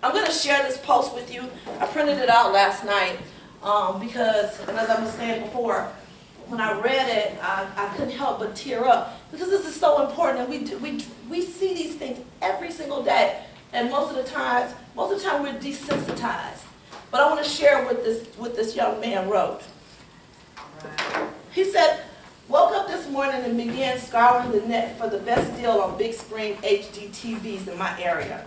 I'm going to share this post with you. I printed it out last night because, and as I was saying before, when I read it, I couldn't help but tear up because this is so important, and we see these things every single day, and most of the time we're desensitized. But I want to share what this young man wrote. He said, "Woke up this morning and began scouring the net for the best deal on big screen HD TVs in my area.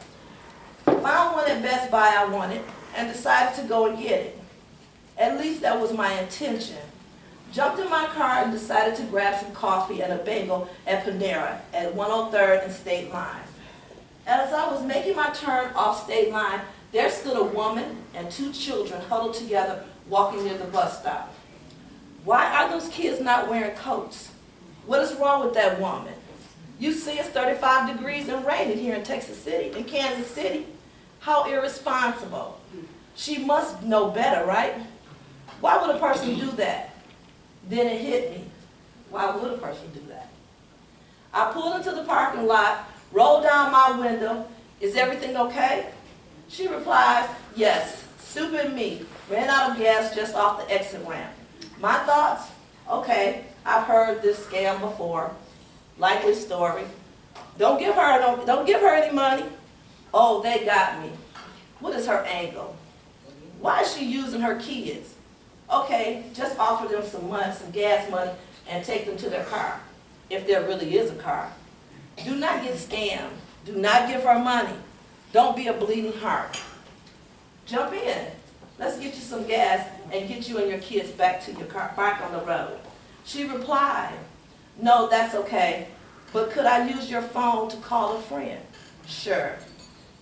Found one at Best Buy I wanted and decided to go and get it. At least that was my intention. Jumped in my car and decided to grab some coffee and a bagel at Panera at 103rd and State Line. As I was making my turn off State Line, there stood a woman and two children huddled together walking near the bus stop. Why are those kids not wearing coats? What is wrong with that woman? You see it's 35 degrees and raining here in Texas City, in Kansas City. How irresponsible. She must know better, right? Why would a person do that?" Then it hit me. Why would a person do that? I pulled into the parking lot, rolled down my window. "Is everything okay?" She replies, "Yes, stupid me. Ran out of gas just off the exit ramp." My thoughts? Okay, I've heard this scam before. Likely story. Don't give her any money. Oh, they got me. What is her angle? Why is she using her kids? Okay, just offer them some money, some gas money, and take them to their car, if there really is a car. Do not get scammed. Do not give her money. Don't be a bleeding heart. Jump in. Let's get you some gas and get you and your kids back to your car, back on the road. She replied, "No, that's okay, but could I use your phone to call a friend?" Sure.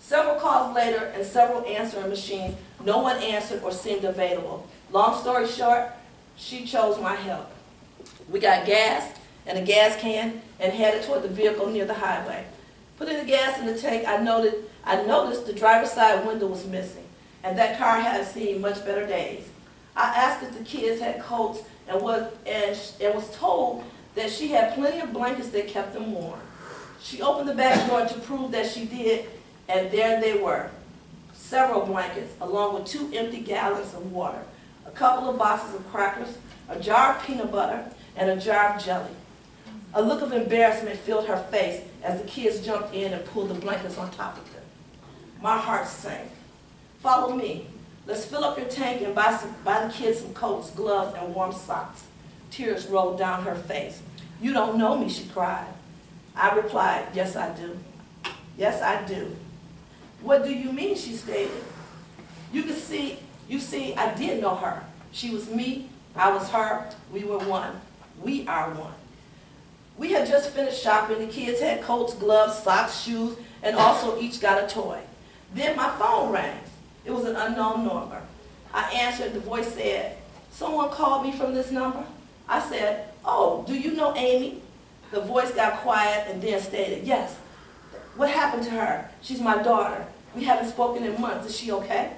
Several calls later and several answering machines, no one answered or seemed available. Long story short, she chose my help. We got gas and a gas can and headed toward the vehicle near the highway. Putting the gas in the tank, I noticed the driver's side window was missing, and that car had seen much better days. I asked if the kids had coats and was told that she had plenty of blankets that kept them warm. She opened the back door to prove that she did, and there they were. Several blankets, along with 2 empty gallons of water, a couple of boxes of crackers, a jar of peanut butter, and a jar of jelly. A look of embarrassment filled her face as the kids jumped in and pulled the blankets on top of them. My heart sank. "Follow me. Let's fill up your tank and buy the kids some coats, gloves, and warm socks." Tears rolled down her face. "You don't know me," she cried. I replied, "Yes, I do. Yes, I do." "What do you mean?" she stated. You see, I did know her. She was me, I was her, we were one. We are one. We had just finished shopping. The kids had coats, gloves, socks, shoes, and also each got a toy. Then my phone rang. It was an unknown number. I answered. The voice said, "Someone called me from this number?" I said, "Oh, do you know Amy?" The voice got quiet and then stated, "Yes." "What happened to her?" "She's my daughter. We haven't spoken in months. Is she okay?"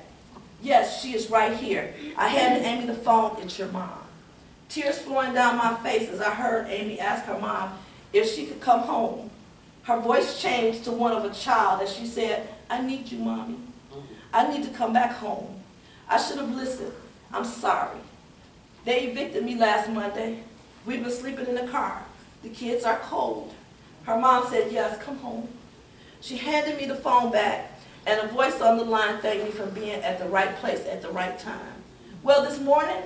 "Yes, she is right here. I handed Amy the phone. It's your mom." Tears flowing down my face as I heard Amy ask her mom if she could come home. Her voice changed to one of a child as she said, "I need you, Mommy. I need to come back home. I should have listened. I'm sorry. They evicted me last Monday. We've been sleeping in the car. The kids are cold." Her mom said, "Yes, come home." She handed me the phone back, and a voice on the line thanked me for being at the right place at the right time. Well, this morning,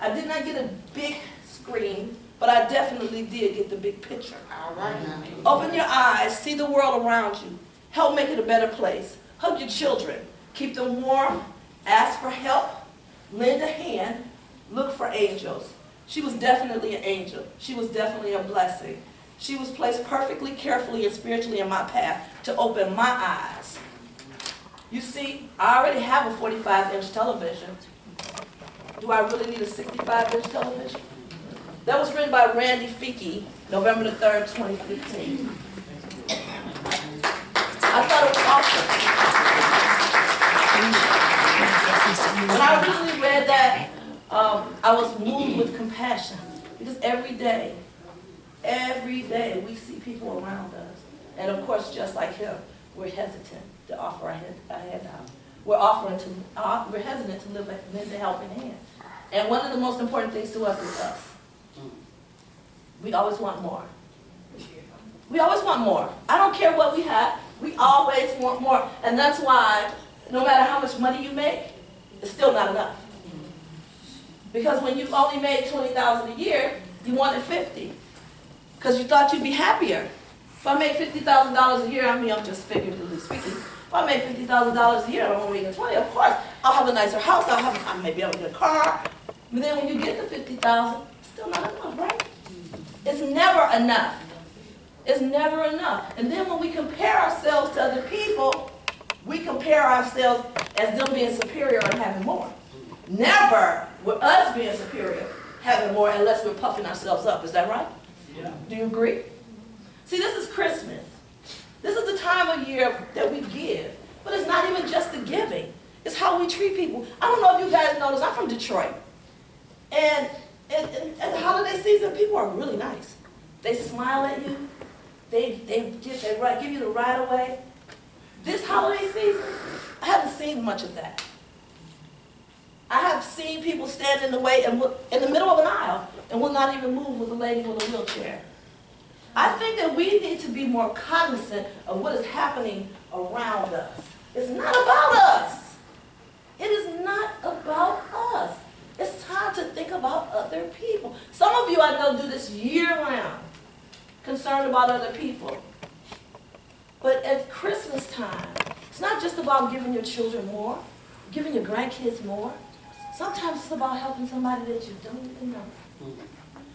I did not get a big screen, but I definitely did get the big picture. All right now. Open your eyes, see the world around you. Help make it a better place. Hug your children. Keep them warm. Ask for help. Lend a hand. Look for angels. She was definitely an angel. She was definitely a blessing. She was placed perfectly, carefully, and spiritually in my path to open my eyes. You see, I already have a 45-inch television. Do I really need a 65-inch television? That was written by Randy Fieke, November the 3rd, 2015. I thought it was awesome. When I originally read that, I was moved with compassion because every day we see people around us. And of course, just like him, we're hesitant to offer a handout. we're hesitant to lend a helping hand. And one of the most important things to us is us. We always want more. We always want more. I don't care what we have, we always want more. And that's why, no matter how much money you make, it's still not enough. Because when you only made $20,000 a year, you wanted 50. Because you thought you'd be happier. If I make $50,000 a year, I mean, I'm just figuratively speaking. If I make $50,000 a year, I'm only making 20. Of course, I'll have a nicer house. I may be able to get a car. But then when you get to $50,000, it's still not enough, right? It's never enough. It's never enough. And then when we compare ourselves to other people, we compare ourselves as them being superior and having more. Never with us being superior, having more, unless we're puffing ourselves up. Is that right? Yeah. Do you agree? See, this is Christmas. This is the time of year that we give. But it's not even just the giving. It's how we treat people. I don't know if you guys notice, I'm from Detroit. And at the holiday season, people are really nice. They smile at you. They give you the right away. This holiday season, I haven't seen much of that. I have seen people stand in the way and in the middle of an aisle and will not even move with a lady with a wheelchair. I think that we need to be more cognizant of what is happening around us. It's not about us. It is not about us. It's time to think about other people. Some of you I know do this year-round, concerned about other people. But at Christmas time, it's not just about giving your children more, giving your grandkids more. Sometimes it's about helping somebody that you don't even know.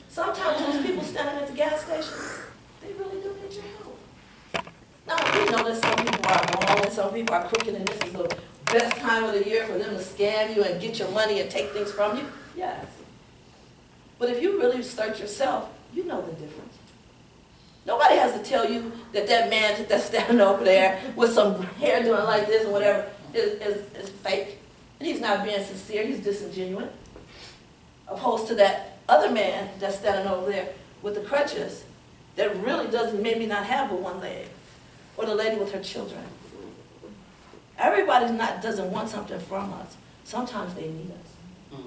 Sometimes those people standing at the gas station, they really do need your help. Now, we know that some people are wrong and some people are crooked, and this is the best time of the year for them to scam you and get your money and take things from you. Yes. But if you really search yourself, you know the difference. Nobody has to tell you that that man that's standing over there with some hair doing like this or whatever is fake. And he's not being sincere, he's disingenuous. Opposed to that other man that's standing over there with the crutches that really doesn't maybe not have but one leg. Or the lady with her children. Everybody doesn't want something from us. Sometimes they need us.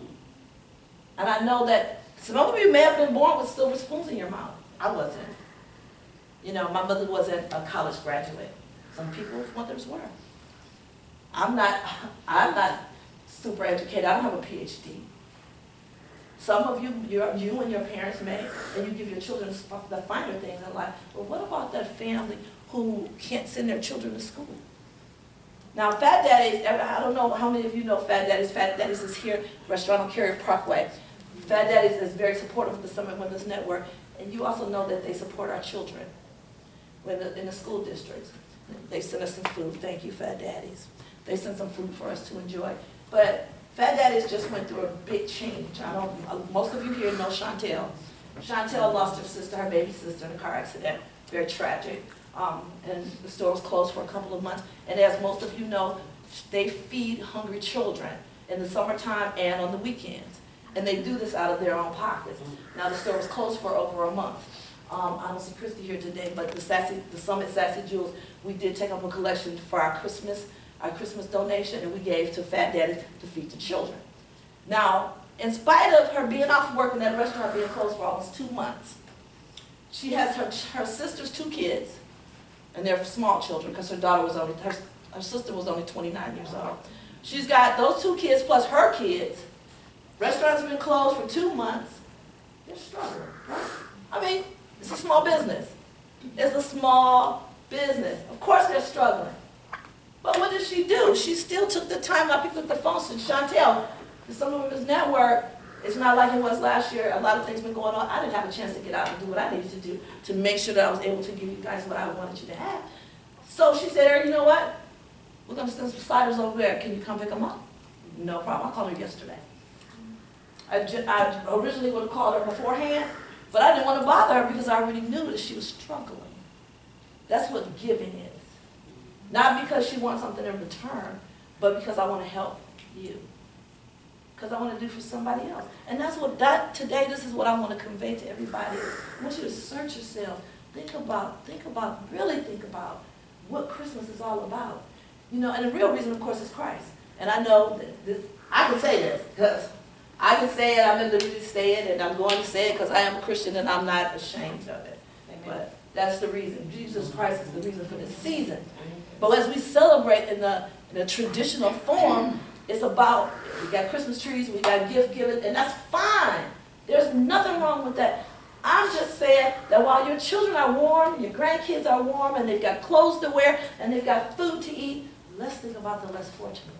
And I know that some of you may have been born with silver spoons in your mouth. I wasn't. You know, my mother wasn't a college graduate. Some people's mothers were. I'm not super educated. I don't have a PhD. Some of you and your parents may, and you give your children the finer things in life. But what about that family who can't send their children to school? Now, Fat Daddy's, I don't know how many of you know Fat Daddy's. Fat Daddy's is here, restaurant on Carrier Parkway. Fat Daddy's is very supportive of the Summit Women's Network, and you also know that they support our children in the school districts. They send us some food. Thank you, Fat Daddy's. They send some food for us to enjoy. But Fat Daddy's just went through a big change. Most of you here know Chantel. Chantel lost her sister, her baby sister, in a car accident. Very tragic. And the store was closed for a couple of months. And as most of you know, they feed hungry children in the summertime and on the weekends. And they do this out of their own pockets. Now the store was closed for over a month. I don't see Christy here today, but the Summit Sassy Jewels, we did take up a collection for our Christmas donation, and we gave to Fat Daddy to feed the children. Now, in spite of her being off work and that restaurant being closed for almost 2 months, she has her sister's 2 kids, and they're small children because her sister was only 29 years old. She's got those 2 kids plus her kids. Restaurant's been closed for 2 months. They're struggling, right? I mean, it's a small business. It's a small business. Of course they're struggling. But what did she do? She still took the time. I picked up the phone to Chantel. The Summit Women's Network, it's not like it was last year. A lot of things been going on. I didn't have a chance to get out and do what I needed to do to make sure that I was able to give you guys what I wanted you to have. So she said, Eric, you know what? We're going to send some sliders over there. Can you come pick them up? No problem. I called her yesterday. I originally would have called her beforehand, but I didn't want to bother her because I already knew that she was struggling. That's what giving is. Not because she wants something in return, but because I want to help you. Because I want to do for somebody else. And that's what today this is what I want to convey to everybody. I want you to search yourself. Really think about what Christmas is all about. You know, and the real reason, of course, is Christ. And I know that this, I can say this, because I can say it, I'm at liberty to say it, and I'm going to say it because I am a Christian and I'm not ashamed of it. But that's the reason. Jesus Christ is the reason for this season. But as we celebrate in the traditional form, it's about, we got Christmas trees, we got gift giving, and that's fine. There's nothing wrong with that. I'm just saying that while your children are warm, your grandkids are warm, and they've got clothes to wear, and they've got food to eat, let's think about the less fortunate.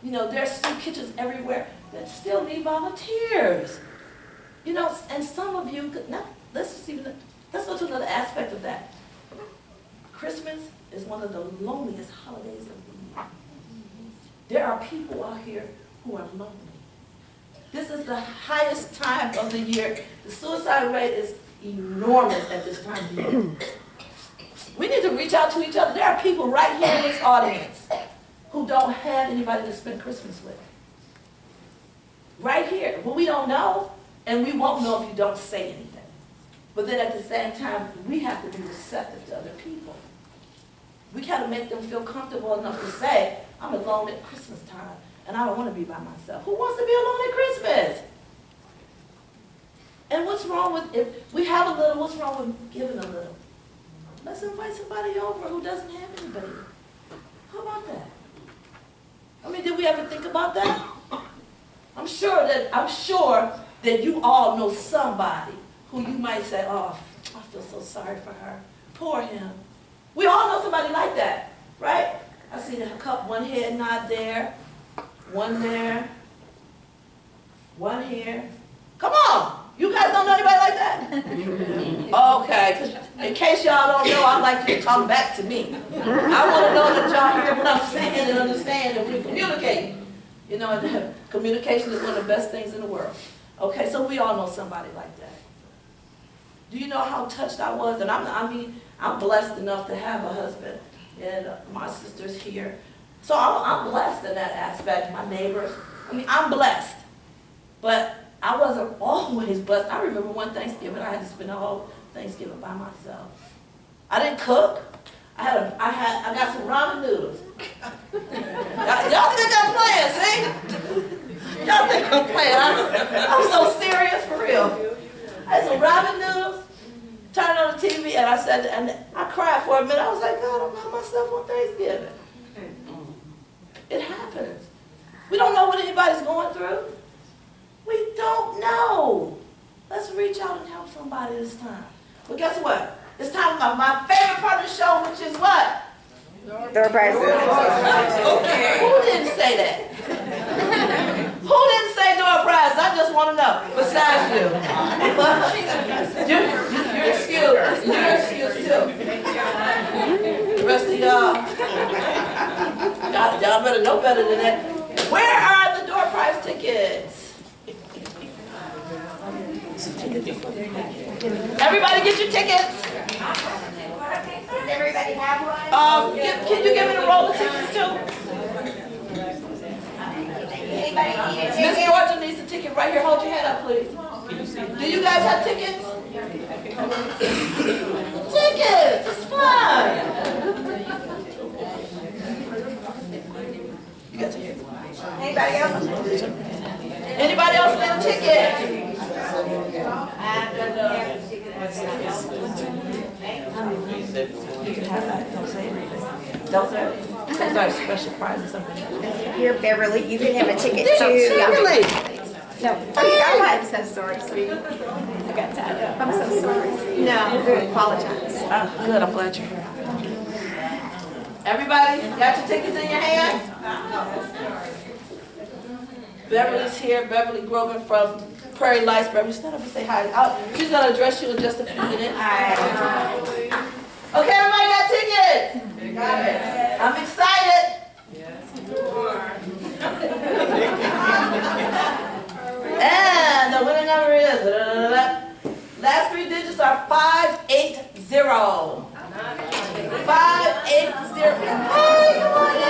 You know, there's soup kitchens everywhere that still need volunteers. You know, and some of you, now, let's go to another aspect of that. Christmas is one of the loneliest holidays of the year. There are people out here who are lonely. This is the highest time of the year. The suicide rate is enormous at this time of the year. We need to reach out to each other. There are people right here in this audience who don't have anybody to spend Christmas with. Right here. Well, we don't know, and we won't know if you don't say anything. But then at the same time, we have to be receptive to other people. We got to make them feel comfortable enough to say, I'm alone at Christmas time, and I don't want to be by myself. Who wants to be alone at Christmas? And what's wrong with, if we have a little, what's wrong with giving a little? Let's invite somebody over who doesn't have anybody. How about that? I mean, did we ever think about that? I'm sure that you all know somebody who you might say, oh, I feel so sorry for her. Poor him. We all know somebody like that, right? I see a couple, one head nod there, one there, one here. Come on. You guys don't know anybody like that? Okay, in case y'all don't know, I'd like you to talk back to me. I want to know that y'all hear what I'm saying and understand and we communicate. You know, and communication is one of the best things in the world. Okay, so we all know somebody like that. Do you know how touched I was? And I'm blessed enough to have a husband, and my sister's here. So I'm blessed in that aspect, my neighbors. I mean, I'm blessed. But I wasn't always blessed. I remember one Thanksgiving, I had to spend the whole Thanksgiving by myself. I didn't cook. I got some ramen noodles. Y'all think I'm playing, see? Y'all think I'm playing. I'm so serious, for real. I had some ramen noodles, turned on the TV, and I cried for a minute. I was like, God, I'm by myself on Thanksgiving. It happens. We don't know what anybody's going through. We don't know. Let's reach out and help somebody this time. But guess what? It's time for my favorite part of the show, which is what? Door prizes. Okay. Who didn't say that? Who didn't say door prizes? I just want to know. Besides you. You're excused. You're excused too. The rest of y'all better know better than that. Where are the door prize tickets? Everybody get your tickets. Does everybody have one? Can you give me the roll of tickets too? Anybody need a Miss ticket? Georgia needs a ticket right here. Hold your hand up, please. Do you guys have tickets? Tickets! It's fun! You got tickets? Anybody else? Anybody else need a ticket? You can have that. Don't say anything. Don't say it. Those are special prize or something. Here, Beverly, you can have a ticket too. Really? No, you got one. I'm so sorry, sweetie. I got tied up. I'm so sorry. No, I apologize. Oh, good. I'm glad you're here. Everybody, got your tickets in your hand? Beverly's here. Beverly Grogan from Prairie Lights. Beverly, stand up and say hi. She's going to address you in just a few minutes. Hi. Okay, everybody got tickets? Got it. I'm excited. Yes, you are. And the winning number is, last three digits are 580. 580. Hey, come on in.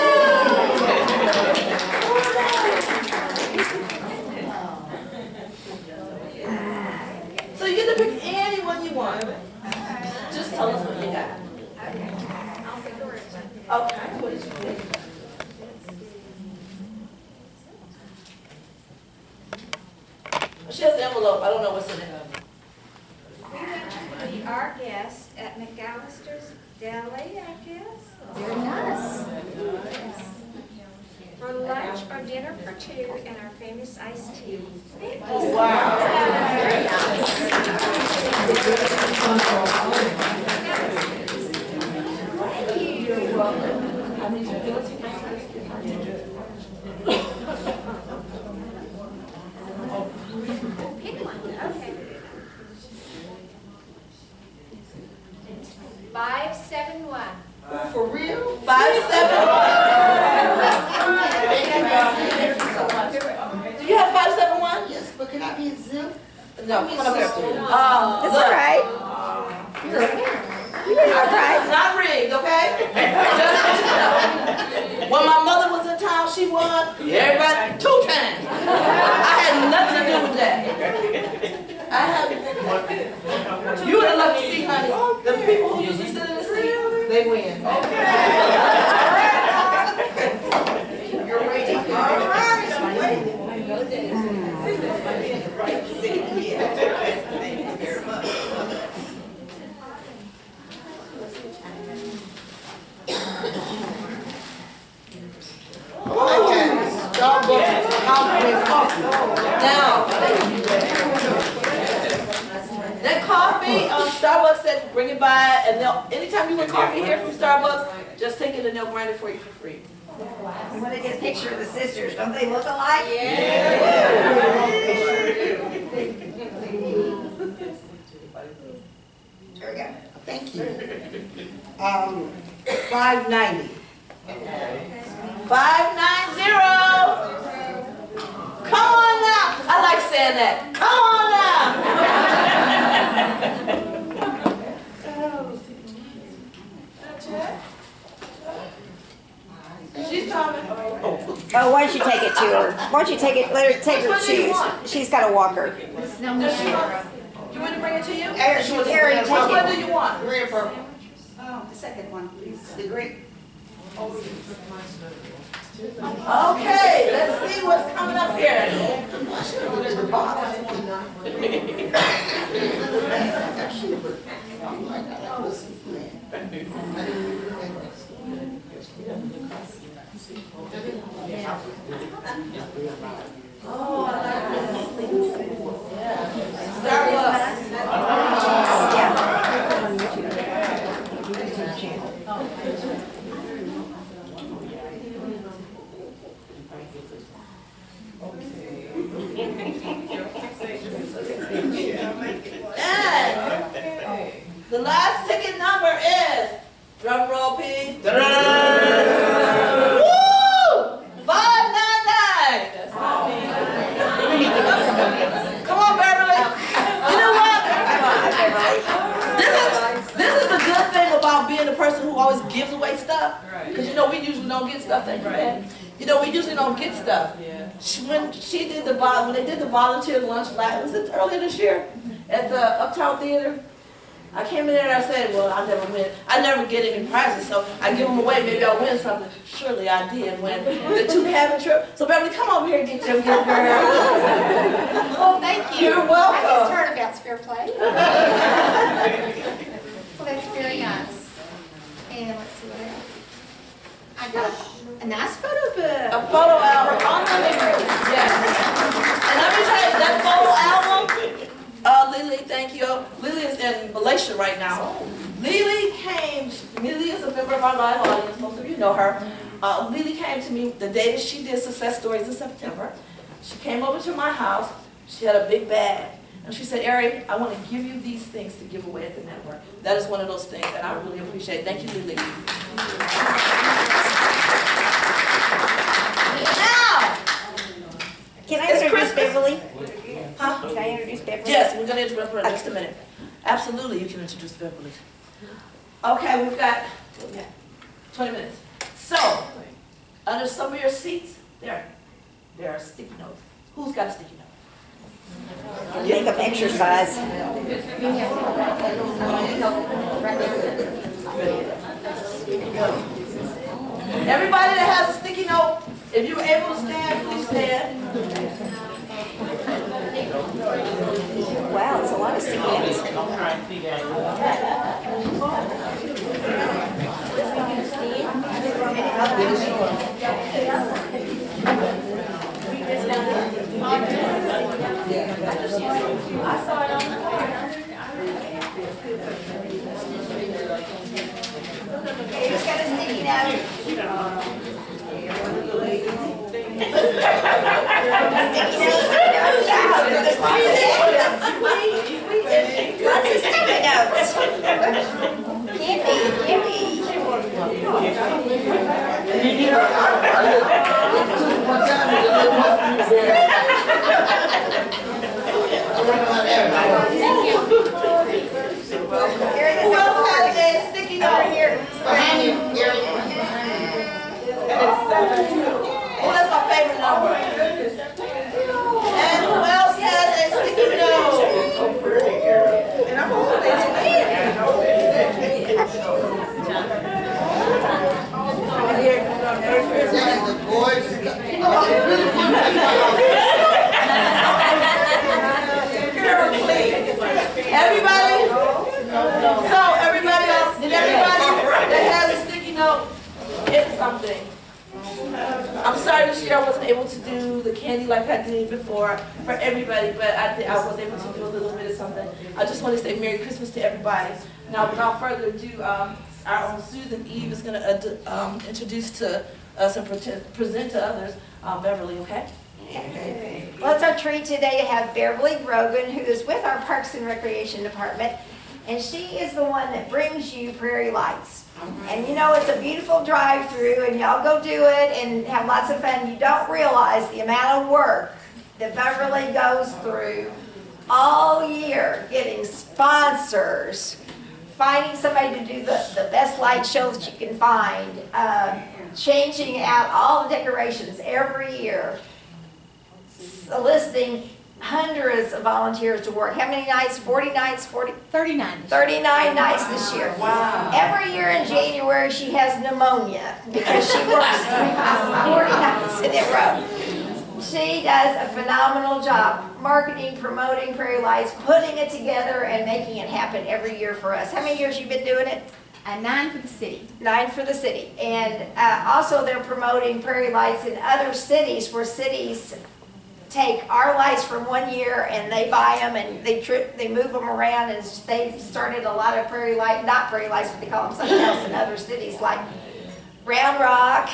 So you get to pick anyone you want. Just tell us what you got. Okay, what did you pick? She has an envelope. I don't know what's in it. We went to meet our guests at McAllister's Deli, I guess, Very nice. for lunch or dinner for two and our famous iced tea. Oh, wow. You're welcome. I need your ability. Pick one, okay. 571. For real? 571. Do you have 571? Yes, but can I be exempt? No, come on up here. It's all right. You're okay. You're all right. It's not rigged, okay? Just so you know. When my mother was in town, she won everybody 2 times. I had nothing to do with that. I had. You would have loved to see, honey. The people who usually sit in the seat, they win. You're waiting. All right, I'm waiting. Thank you very much. Okay, Starbucks coffee. Now, that coffee, Starbucks said bring it by, and they'll, anytime you want coffee here from Starbucks, just take it and they'll grind it for you for free. I'm gonna get a picture of the sisters. Don't they look alike? There we go. Thank you. 590. 590. Come on now. I like saying that. Come on now. She's coming. Oh, why don't you take it to her? Why don't you take it, let her take her shoes. She's got a walker. Does she want? You want to bring it to you? Aaron, Which one do you want? Green or purple? Oh, the second one, please. The green. Okay, let's see what's coming up here. Oh, I like this. Starbucks. And the last ticket number is, drum roll please. Woo! 599. Come on, Beverly. You know what? This is the good thing about being the person who always gives away stuff. Because you know we usually don't get stuff that you had. You know we usually don't get stuff. When they did the volunteer lunch was it earlier this year at the Uptown Theater? I came in there and I said, well, I never win. I never get any prizes, so I give them away. Maybe I'll win something. Surely I did win the 2 cabin trip. So Beverly, come over here and get your gift, girl. Oh, thank you. You're I just welcome. heard about Spare Play. Well, that's very nice. And let's see what else. I got a nice photo book. A photo album on the lyrics. Yes. And let me tell you, that photo album, Lily, thank you. Lily is in Malaysia right now. Lily is a member of our live audience. Most of you know her. Lily came to me the day that she did Success Stories in September. She came over to my house. She had a big bag. And she said, Ari, I want to give you these things to give away at the network. That is one of those things that I really appreciate. Thank you, Lily. Now, Can I It's introduce Christmas. Beverly? huh? Can I introduce Beverly? Yes, we're going to introduce her in just a minute. Absolutely, you can introduce Beverly. Okay, we've got 20 minutes. So, under some of your seats, there are sticky notes. Who's got a sticky note? Makeup exercise. Everybody that has a sticky note, if you're able to stand, please stand. Wow, it's a lot of sticky notes. Okay, who's got a sticky note? Sticky note, yeah, there's lots of sticky notes. Candy. Who else has a sticky note here? Oh, that's my favorite number. And who else has a sticky note? And I'm hoping Everybody? So everybody else, did everybody that has a sticky note get something? I'm sorry this year I wasn't able to do the candy like I did before for everybody, but I was able to do a little bit of something. I just want to say Merry Christmas to everybody. Now, without further ado, our own Susan Eve is going to introduce to us and present to others Beverly, okay? Well, it's our treat today to have Beverly Grogan, who is with our Parks and Recreation Department, and she is the one that brings you Prairie Lights. And you know, it's a beautiful drive-through, and y'all go do it and have lots of fun. You don't realize the amount of work that Beverly goes through all year, getting sponsors, finding somebody to do the best light show that you can find, changing out all the decorations every year, soliciting hundreds of volunteers to work. How many nights? 40 nights? 39. 39 nights this year. Wow. Every year in January she has pneumonia because she works 40 nights in a row. She does a phenomenal job marketing, promoting Prairie Lights, putting it together and making it happen every year for us. How many years you been doing it? 9 for the city. 9 for the city. And also they're promoting Prairie Lights in other cities where cities take our lights from one year and they buy them and they move them around, and they've started a lot of Prairie Light, not Prairie Lights, but they call them something else in other cities like Round Rock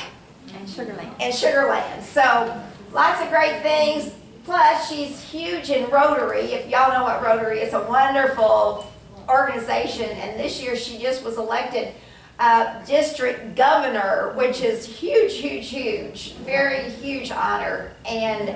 And Sugarland. and Sugarland. So lots of great things. Plus she's huge in Rotary. If y'all know what Rotary is, a wonderful organization, and this year she just was elected district governor, which is huge, huge, huge, very huge honor, and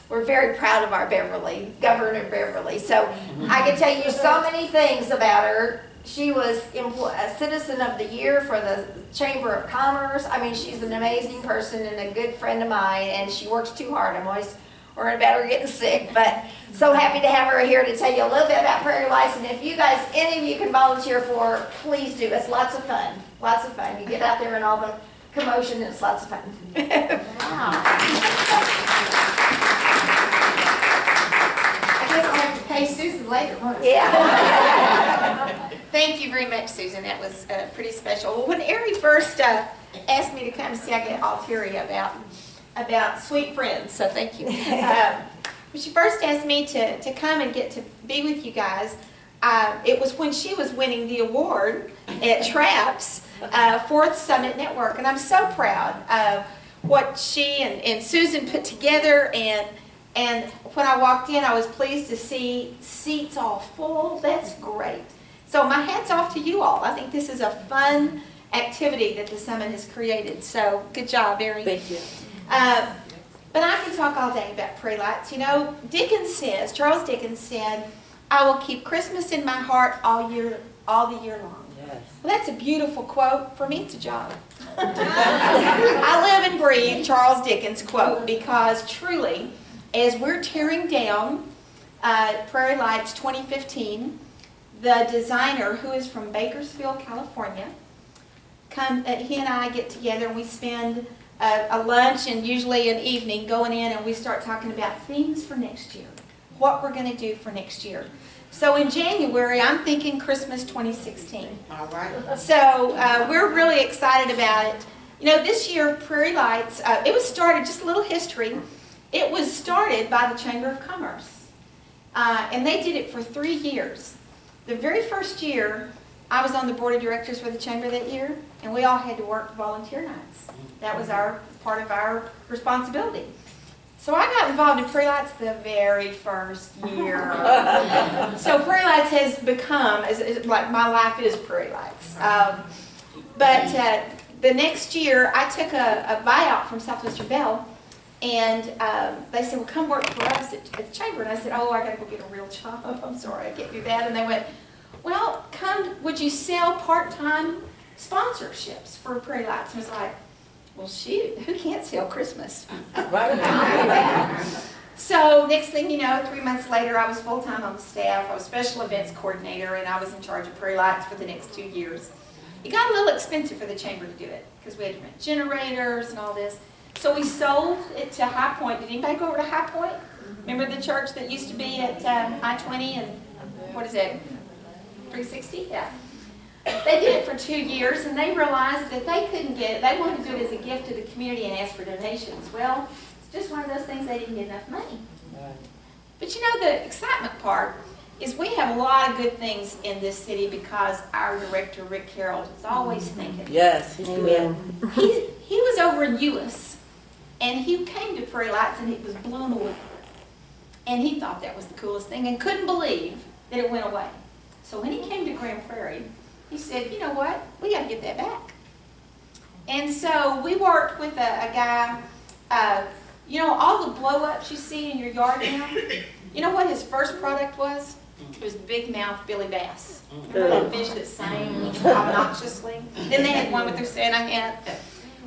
we're very proud of our Beverly, Governor Beverly. So I can tell you so many things about her. She was a Citizen of the Year for the Chamber of Commerce. I mean, she's an amazing person and a good friend of mine, and she works too hard. I'm always worried about her getting sick, but so happy to have her here to tell you a little bit about Prairie Lights. And if you guys, any of you can volunteer for her, please do. It's lots of fun. Lots of fun. You get out there and all the commotion, and it's lots of fun. Wow. I guess I'll have to pay Susan later, won't I? Yeah. Thank you very much, Susan. That was pretty special. Well, when Ari first asked me to come see, I get all teary about sweet friends, so thank you. When she first asked me to come and get to be with you guys, it was when she was winning the award at TRAPS, Fourth Summit Network, and I'm so proud of what she and Susan put together, and when I walked in, I was pleased to see seats all full. That's great. So my hat's off to you all. I think this is a fun activity that the Summit has created, so good job, Erin. Thank you. But I can talk all day about Prairie Lights. You know, Charles Dickens said, "I will keep Christmas in my heart all the year long." Yes. Well, that's a beautiful quote. For me, it's a job. I live and breathe Charles Dickens' quote, because truly, as we're tearing down Prairie Lights 2015, the designer, who is from Bakersfield, California, he and I get together and we spend a lunch and usually an evening going in, and we start talking about themes for next year. what we're going to do for next year. So in January, I'm thinking Christmas 2016. All right. So we're really excited about it. You know, this year, Prairie Lights, it was started, just a little history, it was started by the Chamber of Commerce. And they did it for 3 years. The very first year, I was on the board of directors for the Chamber that year, and we all had to work volunteer nights. That was part of our responsibility. So I got involved in Prairie Lights the very first year. So Prairie Lights has become, like my life is Prairie Lights. But the next year, I took a buyout from Southwestern Bell, and they said, well, come work for us at the Chamber. And I said, oh, I got to go get a real job. I'm sorry, I can't do that. And they went, well, would you sell part-time sponsorships for Prairie Lights? And I was like, well, shoot, who can't sell Christmas? So next thing you know, 3 months later, I was full-time on the staff. I was special events coordinator, and I was in charge of Prairie Lights for the next 2 years. It got a little expensive for the Chamber to do it because we had to rent generators and all this. So we sold it to High Point. Did anybody go over to High Point? Remember the church that used to be at I-20 and what is it, 360? Yeah. They did it for 2 years, and they realized that they couldn't get it. They wanted to do it as a gift to the community and ask for donations. Well, it's just one of those things, they didn't get enough money. But you know, the excitement part is we have a lot of good things in this city because our director, Rick Carroll, is always thinking. Yes, he's good. He was over in Euless, and he came to Prairie Lights, and he was blown away. And he thought that was the coolest thing and couldn't believe that it went away. So when he came to Grand Prairie, he said, you know what, we got to get that back. And so we worked with a guy, you know, all the blow-ups you see in your yard now, you know what his first product was? It was Big Mouth Billy Bass. Remember that fish that sang obnoxiously? Then they had one with their Santa hat.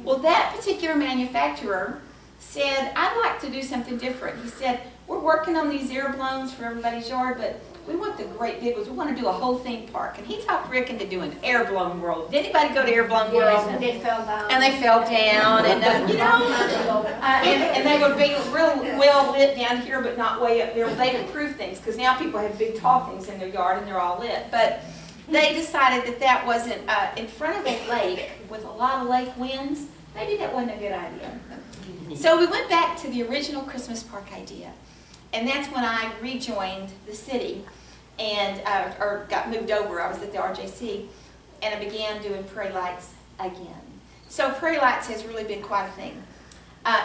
Well, that particular manufacturer said, I'd like to do something different. He said, we're working on these air balloons for everybody's yard, but we want the great big ones. We want to do a whole theme park. And he talked Rick into doing Air Balloon World. Did anybody go to Air Balloon World? And they fell down. And they fell down, and you know, and they would be real well lit down here, but not way up there. They've improved things because now people have big tall things in their yard, and they're all lit. But they decided that that wasn't in front of a lake with a lot of lake winds. Maybe that wasn't a good idea. So we went back to the original Christmas park idea, and that's when I rejoined the city and or got moved over. I was at the RJC, and I began doing Prairie Lights again. So Prairie Lights has really been quite a thing.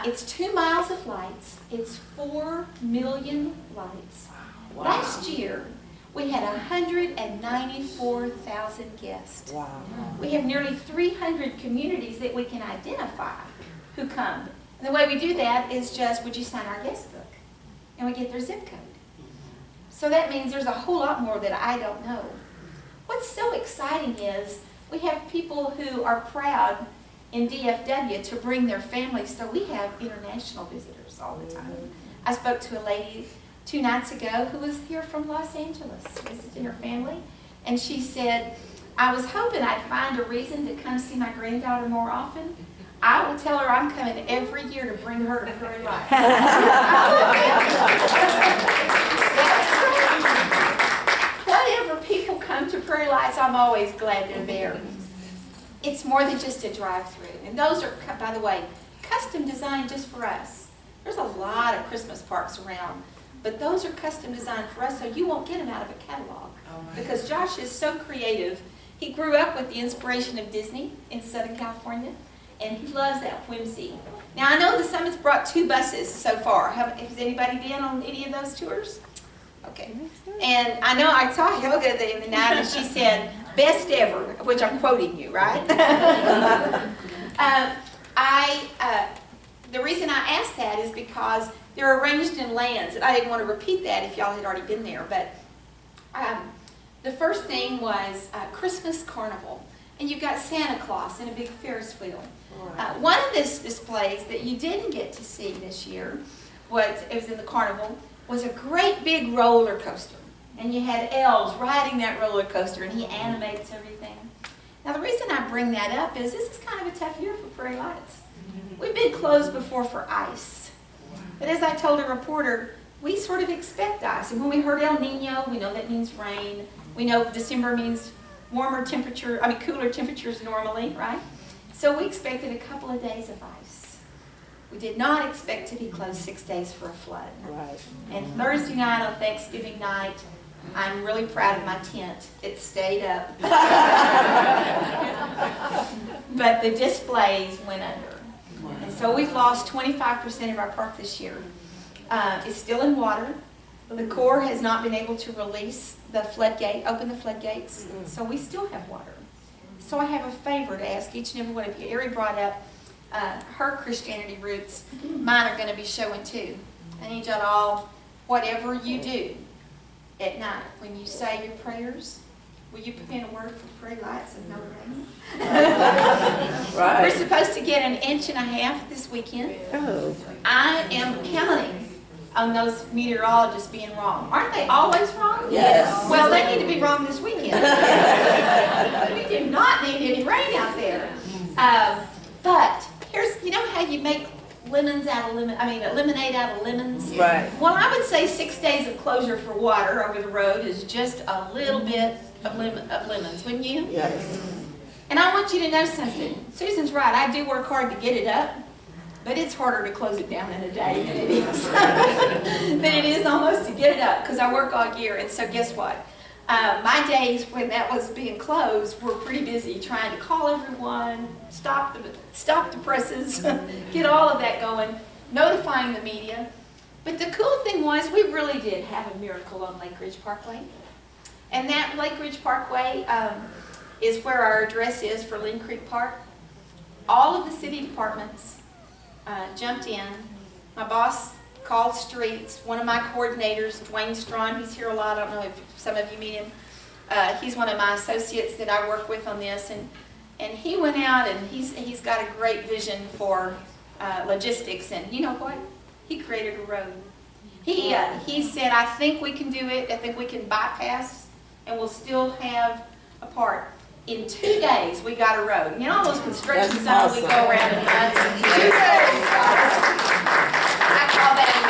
It's 2 miles of lights. It's 4 million lights. Wow. Last year, we had 194,000 guests. Wow. We have nearly 300 communities that we can identify who come. And the way we do that is just, would you sign our guest book? And we get their zip code. So that means there's a whole lot more that I don't know. What's so exciting is we have people who are proud in DFW to bring their families, so we have international visitors all the time. I spoke to a lady 2 nights ago who was here from Los Angeles visiting her family, and she said, I was hoping I'd find a reason to come see my granddaughter more often. I will tell her I'm coming every year to bring her to Prairie Lights. Whenever people come to Prairie Lights, I'm always glad they're there. It's more than just a drive-through. And those are, by the way, custom designed just for us. There's a lot of Christmas parks around, but those are custom designed for us, so you won't get them out of a catalog. Because Josh is so creative. He grew up with the inspiration of Disney in Southern California, and he loves that whimsy. Now, I know the Summit's brought 2 buses so far. Has anybody been on any of those tours? Okay. And I know I saw Helga the other night, and she said, best ever, which I'm quoting you, right? The reason I asked that is because they're arranged in lands, and I didn't want to repeat that if y'all had already been there, but the first thing was Christmas Carnival, and you've got Santa Claus in a big Ferris wheel. One of these displays that you didn't get to see this year, it was in the carnival, was a great big roller coaster. And you had elves riding that roller coaster, and he animates everything. Now, the reason I bring that up is this is kind of a tough year for Prairie Lights. We've been closed before for ice. But as I told a reporter, we sort of expect ice. And when we heard El Nino, we know that means rain. We know December means cooler temperatures normally, right? So we expected a couple of days of ice. We did not expect to be closed 6 days for a flood. Right. And Thursday night on Thanksgiving night, I'm really proud of my tent. It stayed up. But the displays went under. And so we've lost 25% of our park this year. It's still in water. The Corps has not been able to release the open the floodgates, so we still have water. So I have a favor to ask each and every one of you. Erie brought up her Christianity roots. Mine are going to be showing too. I need y'all to all, whatever you do at night, when you say your prayers, will you put in a word for Prairie Lights and no rain? Right. We're supposed to get 1.5 inches this weekend. Oh. I am counting on those meteorologists being wrong. Aren't they always wrong? Yes. Well, they need to be wrong this weekend. We do not need any rain out there. But here's, you know how you make lemonade out of lemons? Right. Well, I would say 6 days of closure for water over the road is just a little bit of lemons, wouldn't you? Yes. And I want you to know something. Susan's right. I do work hard to get it up, but it's harder to close it down in a day than it is than it is almost to get it up, because I work all year. And so guess what? My days when that was being closed were pretty busy trying to call everyone, stop the presses, get all of that going, notifying the media. But the cool thing was we really did have a miracle on Lake Ridge Parkway. And that Lake Ridge Parkway is where our address is for Lynn Creek Park. All of the city departments jumped in. My boss called streets. One of my coordinators, Dwayne Strawn, he's here a lot. I don't know if some of you meet him. He's one of my associates that I work with on this. And he went out and he's got a great vision for logistics. And you know what? He created a road. He said, I think we can do it. I think we can bypass and we'll still have a park. In 2 days, we got a road. You know all those construction zones we go around in months? 2 days, guys. I call that a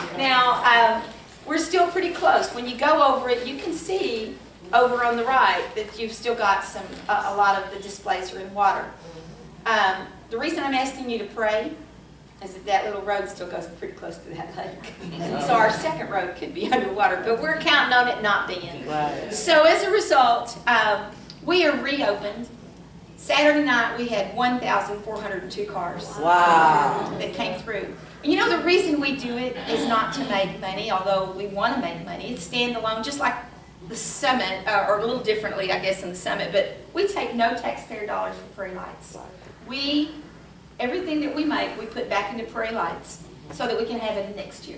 miracle. Now, we're still pretty close. When you go over it, you can see over on the right that you've still got a lot of the displays are in water. The reason I'm asking you to pray is that little road still goes pretty close to that lake. So our second road could be underwater, but we're counting on it not being. Right. So as a result, we are reopened. Saturday night we had 1,402 cars that came through. And you know the reason we do it is not to make money, although we want to make money. It's standalone, just like the Summit, or a little differently I guess in the Summit, but we take no taxpayer dollars for Prairie Lights. Everything that we make, we put back into Prairie Lights so that we can have it next year.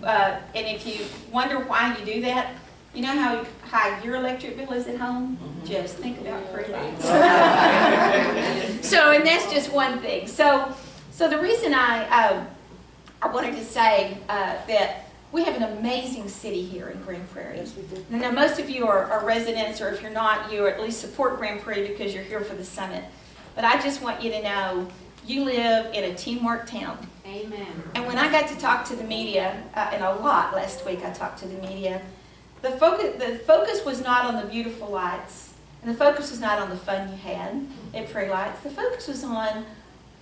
And if you wonder why you do that, you know how high your electric bill is at home? Just think about Prairie Lights. And that's just one thing. So the reason I wanted to say that we have an amazing city here in Grand Prairie. Yes, we do. Now most of you are residents, or if you're not, you at least support Grand Prairie because you're here for the Summit. But I just want you to know you live in a teamwork town. Amen. And when I got to talk to the media, and a lot last week I talked to the media, the focus was not on the beautiful lights, and the focus was not on the fun you had at Prairie Lights. The focus was on,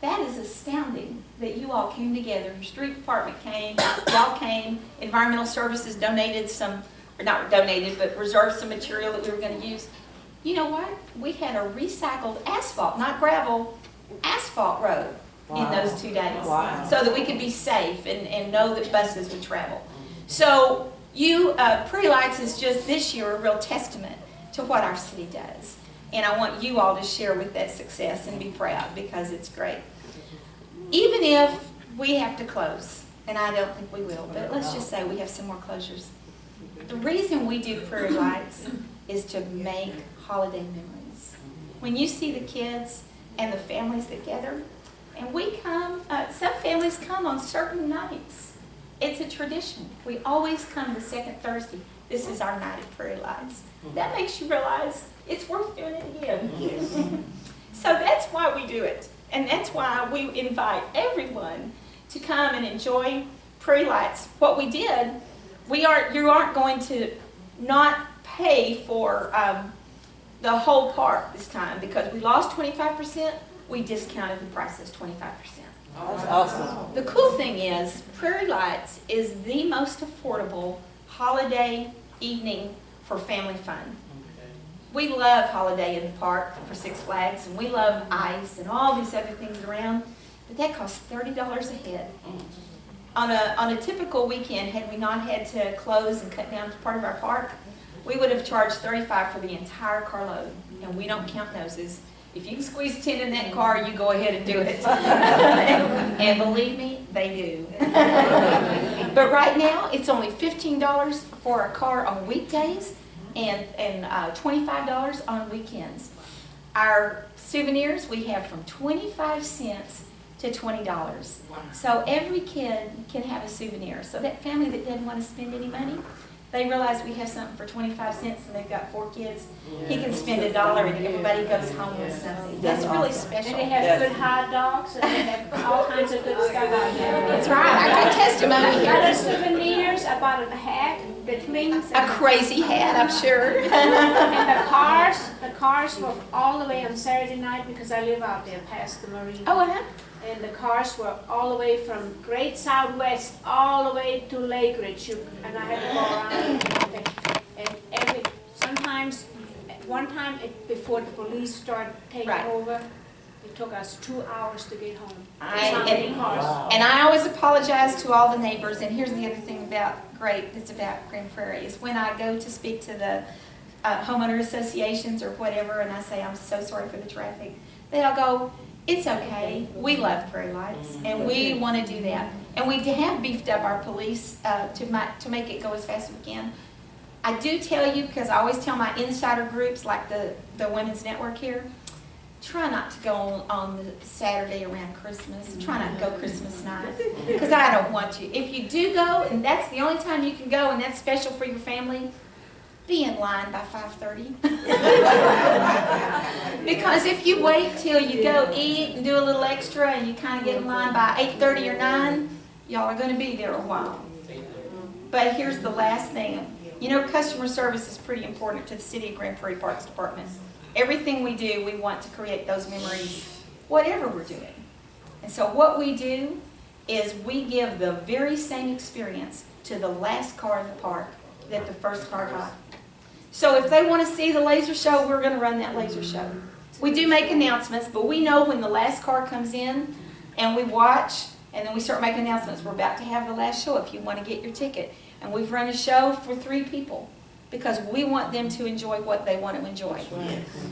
that is astounding that you all came together. Your street department came, y'all came, environmental services donated some, or not donated, but reserved some material that we were going to use. You know what? We had a recycled asphalt, not gravel, asphalt road in those 2 days. Wow. So that we could be safe and know that buses would travel. So Prairie Lights is just this year a real testament to what our city does. And I want you all to share with that success and be proud because it's great. Even if we have to close, and I don't think we will, but let's just say we have some more closures. The reason we do Prairie Lights is to make holiday memories. When you see the kids and the families together, and we come, some families come on certain nights. It's a tradition. We always come the second Thursday. This is our night at Prairie Lights. That makes you realize it's worth doing it again. Yes. So that's why we do it. And that's why we invite everyone to come and enjoy Prairie Lights, what we did, you aren't going to not pay for the whole park this time because we lost 25%. We discounted the prices 25%. That's awesome. The cool thing is, Prairie Lights is the most affordable holiday evening for family fun. We love Holiday in the Park for Six Flags, and we love ice and all these other things around, but that costs $30 a head. On a typical weekend, had we not had to close and cut down part of our park, we would have charged $35 for the entire carload, and we don't count noses. If you can squeeze 10 in that car, you go ahead and do it. And believe me, they do. But right now, it's only $15 for a car on weekdays and $25 on weekends. Our souvenirs, we have from 25 cents to $20. So every kid can have a souvenir. So that family that doesn't want to spend any money, they realize we have something for 25 cents and they've got 4 kids. He can spend $1 and everybody goes home with something. That's really special. And they have good hot dogs, and they have all kinds of good stuff out there. That's right. I got testimony Other here. souvenirs, I bought a hat that means. A crazy hat, I'm sure. And the cars were all the way on Saturday night because I live out there past the marina. Oh, uh-huh. And the cars were all the way from Great Southwest all the way to Lake Ridge. And I had to go around. And sometimes, one time before the police started taking Right. over, it took us 2 hours to get home. I- That's how many and- cars. And I always apologize to all the neighbors, and here's the other thing that's about Grand Prairie, is when I go to speak to the homeowner associations or whatever, and I say, I'm so sorry for the traffic, they all go, it's okay, we love Prairie Lights, and we want to do that. And we have beefed up our police to make it go as fast as we can. I do tell you, because I always tell my insider groups, like the Women's Network here, try not to go on the Saturday around Christmas. Try not to go Christmas night, because I don't want you. If you do go, and that's the only time you can go, and that's special for your family, be in line by 5:30. Because if you wait till you go eat and do a little extra, and you kind of get in line by 8:30 or 9, y'all are going to be there a while. But here's the last thing. You know, customer service is pretty important to the City of Grand Prairie Parks Department. Everything we do, we want to create those memories, whatever we're doing. And so what we do is we give the very same experience to the last car in the park that the first car got. So if they want to see the laser show, we're going to run that laser show. We do make announcements, but we know when the last car comes in, and we watch, and then we start making announcements. We're about to have the last show if you want to get your ticket. And we've run a show for 3 people because we want them to enjoy what they want to enjoy.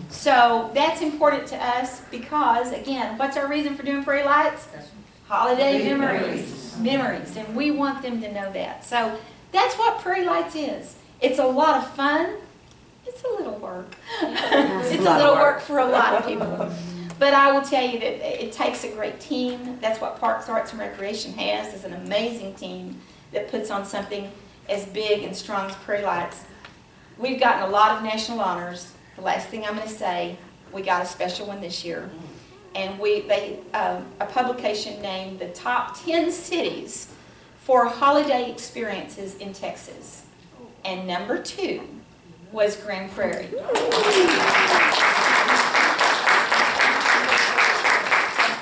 So that's important to us because, again, what's our reason for doing Prairie Lights? Holiday memories. Memories. And we want them to know that. So that's what Prairie Lights is. It's a lot of fun. It's a little work. It's a little work for a lot of people. But I will tell you that it takes a great team. That's what Parks, Arts, and Recreation has, is an amazing team that puts on something as big and strong as Prairie Lights. We've gotten a lot of national honors. The last thing I'm going to say, we got a special one this year. And a publication named the top 10 cities for holiday experiences in Texas. And number 2 was Grand Prairie.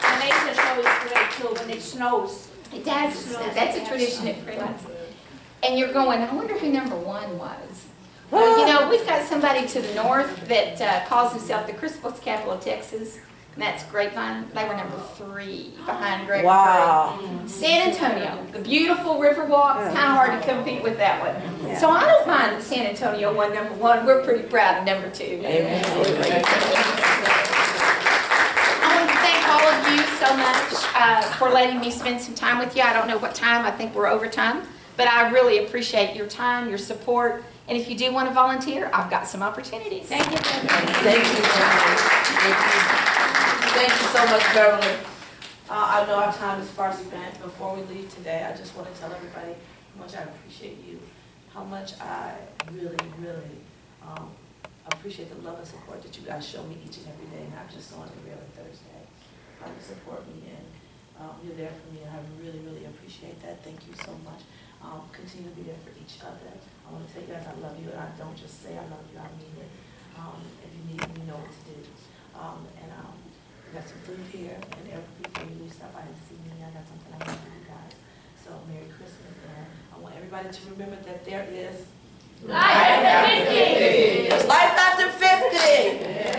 And laser show is great too when it snows. It does. That's a tradition at Prairie Lights. And you're going, I wonder who number 1 was. Well, you know, we've got somebody to the north that calls himself the Christmas capital of Texas, and that's Grapevine. They were number 3 behind Grand Wow. Prairie. San Antonio, the beautiful river walk. It's kind of hard to compete with that one. So I don't mind the San Antonio one, number 1. We're pretty proud of number 2. I want to thank all of you so much for letting me spend some time with you. I don't know what time. I think we're over time. But I really appreciate your time, your support. And if you do want to volunteer, I've got some opportunities. Thank you. Thank you. Thank you so much, Beverly. I know our time is far spent. Before we leave today, I just want to tell everybody how much I appreciate you, how much I really, really appreciate the love and support that you guys show me each and every day, not just on every other Thursday. How you support me and you're there for me, and I really, really appreciate appreciate that. Thank you so much. Continue to be there for each other. I want to tell you guys I love you, and I don't just say I love you, I mean it. If you need me, you know what to do. We got some food here, and before you leave, stop by and see me. I got something I want for you guys. So Merry Christmas, and I want everybody to remember that there is Life after 50. life after 50.